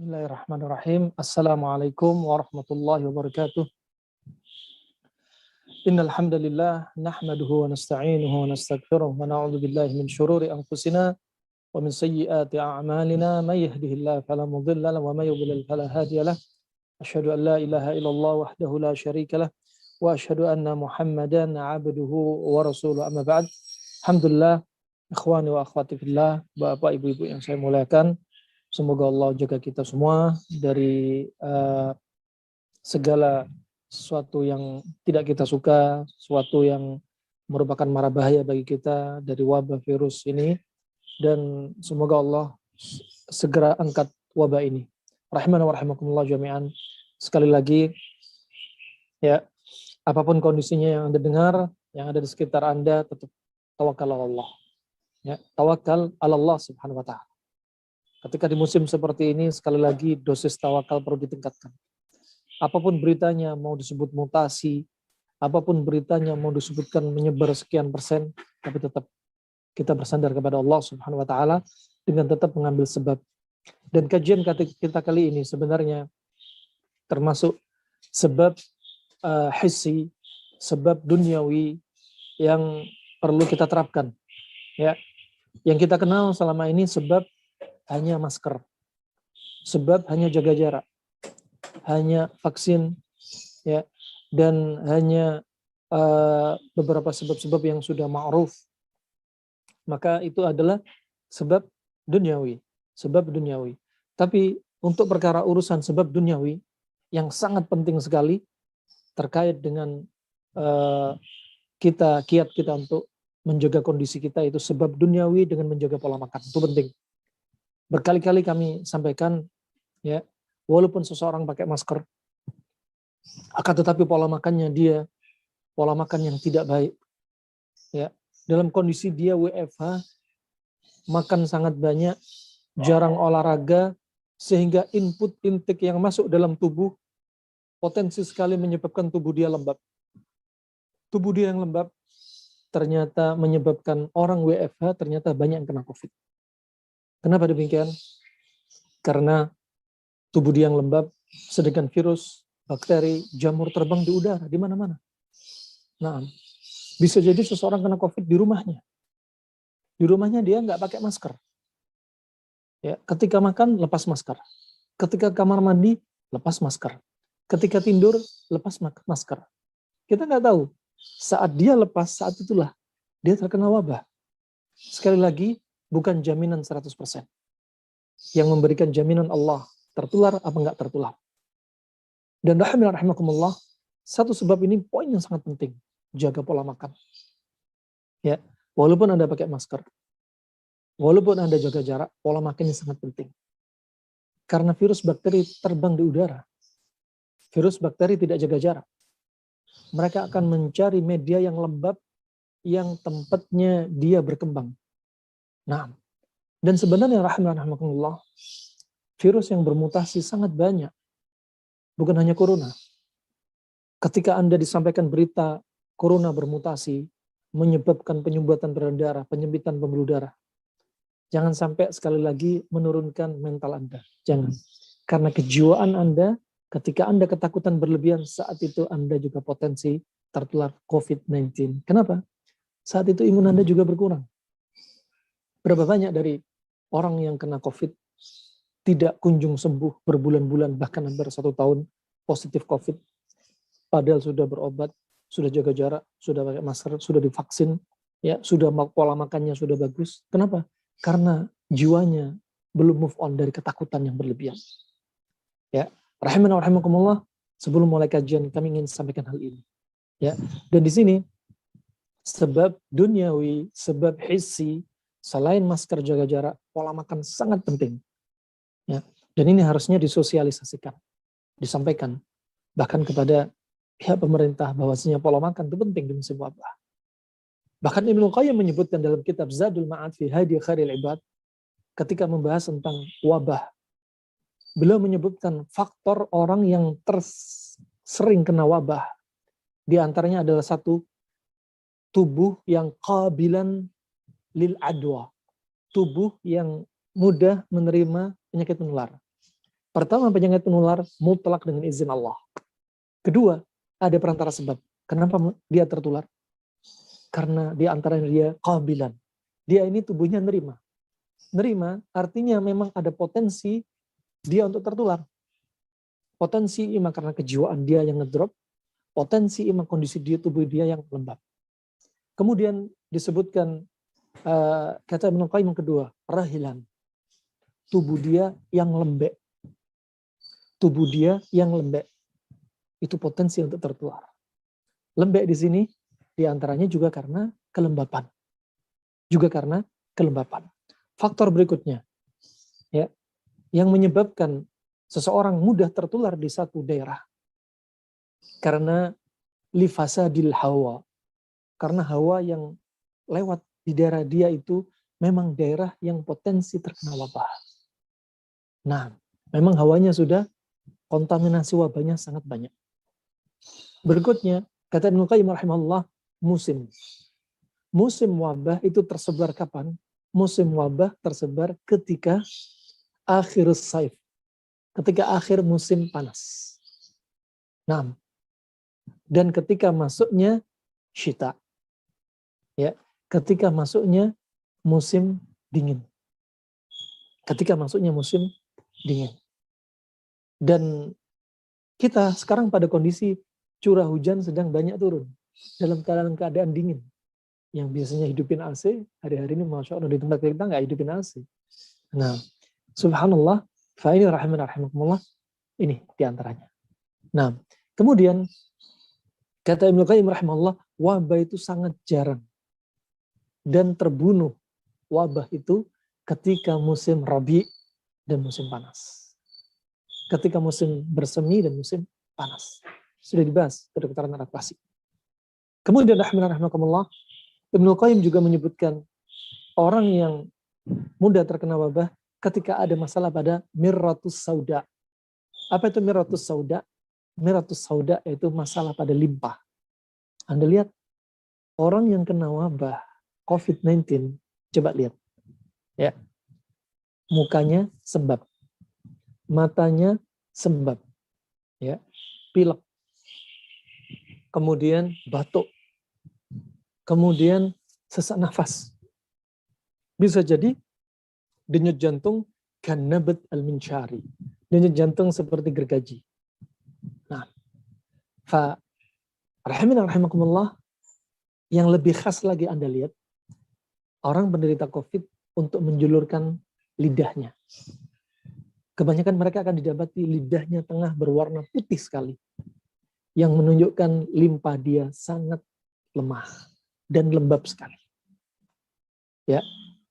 Bismillahirrahmanirrahim. Assalamualaikum warahmatullahi wabarakatuh. Innal hamdalillah nahmaduhu wa nasta'inuhu wa nastaghfiruh wa na'udzu billahi min syururi anfusina wa min sayyiati a'malina may yahdihillahu fala mudilla lahu wa may yudlil fala hadiya lahu. Asyhadu an la ilaha illallah wahdahu la syarika lah wa asyhadu anna Muhammadan 'abduhu wa rasuluhu amma ba'd. Alhamdulillah, ikhwani wa akhwati fillah, Bapak Ibu-ibu yang saya muliakan. Semoga Allah jaga kita semua dari segala sesuatu yang tidak kita suka, sesuatu yang merupakan mara bahaya bagi kita dari wabah virus ini, dan semoga Allah segera angkat wabah ini. Rahimana wa rahimakumullah jami'an. Sekali lagi, ya, apapun kondisinya yang Anda dengar, yang ada di sekitar Anda, tetap tawakal ala Allah. Ya, tawakal ala Allah subhanahu wa ta'ala. Ketika di musim seperti ini, sekali lagi dosis tawakal perlu ditingkatkan. Apapun beritanya mau disebut mutasi, apapun beritanya mau disebutkan menyebar sekian persen, tapi tetap kita bersandar kepada Allah Subhanahu wa taala dengan tetap mengambil sebab. Dan kajian kita kali ini sebenarnya termasuk sebab hissi, sebab duniawi yang perlu kita terapkan. Ya. Yang kita kenal selama ini sebab hanya masker, sebab hanya jaga jarak, hanya vaksin, ya, dan hanya beberapa sebab-sebab yang sudah ma'ruf. Maka itu adalah sebab duniawi, sebab duniawi. Tapi untuk perkara urusan sebab duniawi yang sangat penting sekali terkait dengan kiat kita untuk menjaga kondisi kita, itu sebab duniawi dengan menjaga pola makan. Itu penting. Berkali-kali kami sampaikan, ya, walaupun seseorang pakai masker, akan tetapi pola makannya dia pola makan yang tidak baik, ya, dalam kondisi dia WFH, makan sangat banyak, jarang olahraga, sehingga input intake yang masuk dalam tubuh potensi sekali menyebabkan tubuh dia lembab. Tubuh dia yang lembab ternyata menyebabkan orang WFH ternyata banyak yang kena COVID. Kenapa demikian? Karena tubuh dia yang lembab, sedangkan virus, bakteri, jamur terbang di udara, di mana-mana. Nah, bisa jadi seseorang kena COVID di rumahnya. Di rumahnya dia nggak pakai masker. Ya, ketika makan, lepas masker. Ketika kamar mandi, lepas masker. Ketika tidur, lepas masker. Kita nggak tahu, saat dia lepas, saat itulah dia terkena wabah. Sekali lagi, bukan jaminan 100%. Yang memberikan jaminan Allah, tertular apa enggak tertular. Dan rahimakumullah, satu sebab ini poin yang sangat penting, jaga pola makan. Ya, walaupun Anda pakai masker, walaupun Anda jaga jarak, pola makan ini sangat penting. Karena virus bakteri terbang di udara. Virus bakteri tidak jaga jarak. Mereka akan mencari media yang lembab, yang tempatnya dia berkembang. Nah, dan sebenarnya rahimakumullah, virus yang bermutasi sangat banyak. Bukan hanya corona. Ketika Anda disampaikan berita corona bermutasi, menyebabkan penyumbatan darah, penyempitan pembuluh darah, jangan sampai sekali lagi menurunkan mental Anda. Jangan. Karena kejiwaan Anda, ketika Anda ketakutan berlebihan, saat itu Anda juga potensi tertular COVID-19. Kenapa? Saat itu imun Anda juga berkurang. Berapa banyak dari orang yang kena COVID tidak kunjung sembuh berbulan-bulan, bahkan hampir 1 tahun positif COVID, padahal sudah berobat, sudah jaga jarak, sudah pakai masker, sudah divaksin, ya, sudah pola makannya sudah bagus. Kenapa? Karena jiwanya belum move on dari ketakutan yang berlebihan. Ya, rahimana wa rahimakumullah, sebelum mulai kajian kami ingin sampaikan hal ini. Ya, dan di sini sebab duniawi, sebab hissi, selain masker, jaga jarak, pola makan sangat penting. Ya, dan ini harusnya disosialisasikan, disampaikan bahkan kepada pihak pemerintah bahwasanya pola makan itu penting di musim wabah. Bahkan Ibnu Qayyim menyebutkan dalam kitab Zadul Ma'ad fi Hadi Khairil Ibad ketika membahas tentang wabah. Beliau menyebutkan faktor orang yang sering kena wabah. Di antaranya adalah satu, tubuh yang qabilan lil adwa, tubuh yang mudah menerima penyakit menular. Pertama, penyakit menular mutlak dengan izin Allah. Kedua, ada perantara sebab. Kenapa dia tertular? Karena di antara dia qabilan. Dia ini tubuhnya nerima. Nerima artinya memang ada potensi dia untuk tertular. Potensi ima karena kejiwaan dia yang ngedrop, potensi ima kondisi dia tubuh dia yang lembab. Kemudian disebutkan kata Ibnu Qayyim yang kedua, rahilan. Tubuh dia yang lembek. Tubuh dia yang lembek. Itu potensi untuk tertular. Lembek di sini diantaranya juga karena kelembapan. Juga karena kelembapan. Faktor berikutnya, ya, yang menyebabkan seseorang mudah tertular di satu daerah karena lifasadil hawa. Karena hawa yang lewat di daerah dia itu memang daerah yang potensi terkena wabah. Nah, memang hawanya sudah kontaminasi wabahnya sangat banyak. Berikutnya, kata Ibnu Qayyim rahimahullah, musim. Musim wabah itu tersebar kapan? Musim wabah tersebar ketika akhir saif. Ketika akhir musim panas. Nah, dan ketika masuknya syita. Ya, ketika masuknya musim dingin. Ketika masuknya musim dingin. Dan kita sekarang pada kondisi curah hujan sedang banyak turun dalam keadaan dingin. Yang biasanya hidupin AC, hari-hari ini Masya Allah di tempat kita nggak hidupin AC. Nah, subhanallah, fa'ini rahimakumullah, ini diantaranya. Nah, kemudian kata Ibnu Qayyim rahimahullah, wabah itu sangat jarang. Dan terbunuh wabah itu ketika musim rabi dan musim panas. Ketika musim bersemi dan musim panas. Sudah dibahas kedokteran adaptasi. Kemudian rahimakumullah, Ibnu Qayyim juga menyebutkan orang yang mudah terkena wabah ketika ada masalah pada mirratus sauda. Apa itu mirratus sauda? Mirratus sauda yaitu masalah pada limpa. Anda lihat orang yang kena wabah COVID-19, coba lihat. Ya. Mukanya sembab. Matanya sembab. Ya. Pilek. Kemudian batuk. Kemudian sesak nafas. Bisa jadi denyut jantung kanabat al-minsyari. Denyut jantung seperti gergaji. Nah, rahimakumullah, yang lebih khas lagi Anda lihat, orang penderita COVID untuk menjulurkan lidahnya. Kebanyakan mereka akan didapati lidahnya tengah berwarna putih sekali. Yang menunjukkan limpa dia sangat lemah dan lembab sekali. Ya,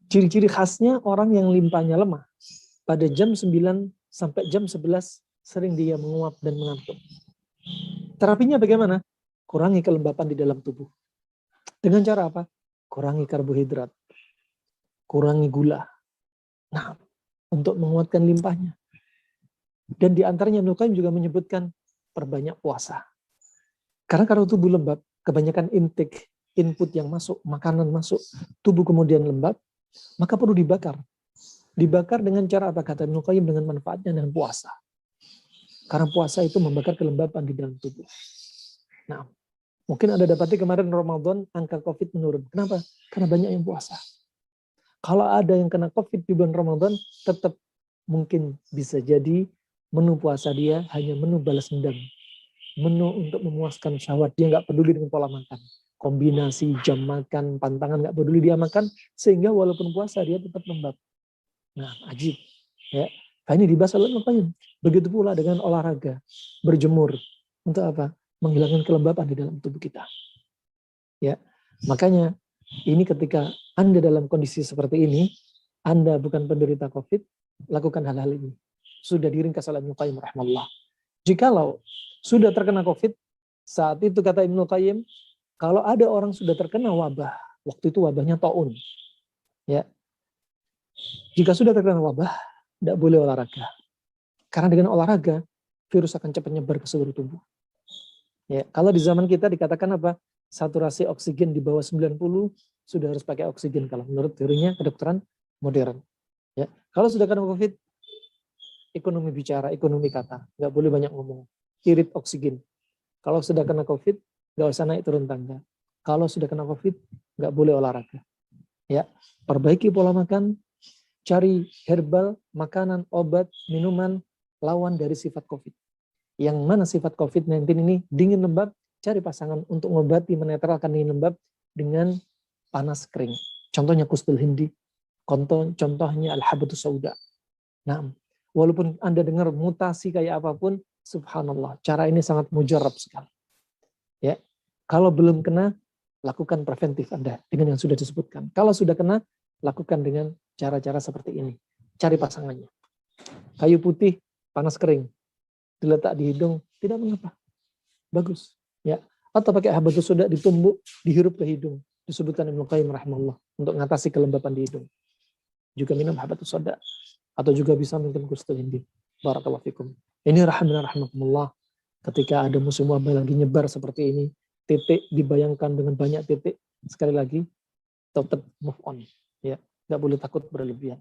ciri-ciri khasnya orang yang limpanya lemah. Pada jam 9 sampai jam 11 sering dia menguap dan mengantuk. Terapinya bagaimana? Kurangi kelembapan di dalam tubuh. Dengan cara apa? Kurangi karbohidrat. Kurangi gula. Nah, untuk menguatkan limpahnya. Dan di antaranya Ibnu Qayyim juga menyebutkan perbanyak puasa. Karena kalau tubuh lembab, kebanyakan intake, input yang masuk, makanan masuk, tubuh kemudian lembab, maka perlu dibakar. Dibakar dengan cara apa? Kata Ibnu Qayyim, dengan manfaatnya dengan puasa. Karena puasa itu membakar kelembapan di dalam tubuh. Nah, mungkin Anda dapati kemarin Ramadan angka COVID menurun. Kenapa? Karena banyak yang puasa. Kalau ada yang kena COVID di bulan Ramadan, tetap mungkin bisa jadi menu puasa dia hanya menu balas dendam. Menu untuk memuaskan syahwat. Dia nggak peduli dengan pola makan. Kombinasi jam makan, pantangan nggak peduli dia makan, sehingga walaupun puasa dia tetap lembab. Nah, ajib. Ya. Nah, ini dibahas oleh Ibnu Qayyim. Begitu pula dengan olahraga, berjemur. Untuk apa? Menghilangkan kelembapan di dalam tubuh kita. Ya, makanya ini ketika Anda dalam kondisi seperti ini, Anda bukan penderita COVID, lakukan hal-hal ini. Sudah diringkas oleh Ibnu Qayyim rahimahullah. Jikalau sudah terkena COVID, saat itu kata Ibnu Qayyim, kalau ada orang sudah terkena wabah, waktu itu wabahnya taun, ya. Jika sudah terkena wabah, tidak boleh olahraga. Karena dengan olahraga, virus akan cepat nyebar ke seluruh tubuh. Ya, kalau di zaman kita dikatakan apa? Saturasi oksigen di bawah 90 sudah harus pakai oksigen kalau menurut teorinya kedokteran modern. Ya, kalau sudah kena COVID, ekonomi bicara, ekonomi kata. Nggak boleh banyak ngomong. Irit oksigen. Kalau sudah kena COVID, nggak usah naik turun tangga. Kalau sudah kena COVID, nggak boleh olahraga. Ya, perbaiki pola makan, cari herbal, makanan, obat, minuman, lawan dari sifat COVID. Yang mana sifat COVID-19 ini dingin lembab, cari pasangan untuk mengobati, menetralkan dingin lembab dengan panas kering. Contohnya kustul hindi, contohnya al-habatus sauda. Nah, walaupun Anda dengar mutasi kayak apapun, subhanallah, cara ini sangat mujarab sekali. Ya, kalau belum kena, lakukan preventif Anda dengan yang sudah disebutkan. Kalau sudah kena, lakukan dengan cara-cara seperti ini. Cari pasangannya. Kayu putih, panas kering, diletak di hidung, tidak mengapa. Bagus. Ya. Atau pakai habatus sauda ditumbuk, dihirup ke hidung. Disebutkan Ibnu Qayyim rahimahullah untuk mengatasi kelembapan di hidung. Juga minum habatus sauda. Atau juga bisa minum kustul hindi. Barakallahu fikum. Ini rahimahullah. Ketika ada musim wabah lagi nyebar seperti ini, titik dibayangkan dengan banyak titik, sekali lagi tetap move on, ya, nggak boleh takut berlebihan.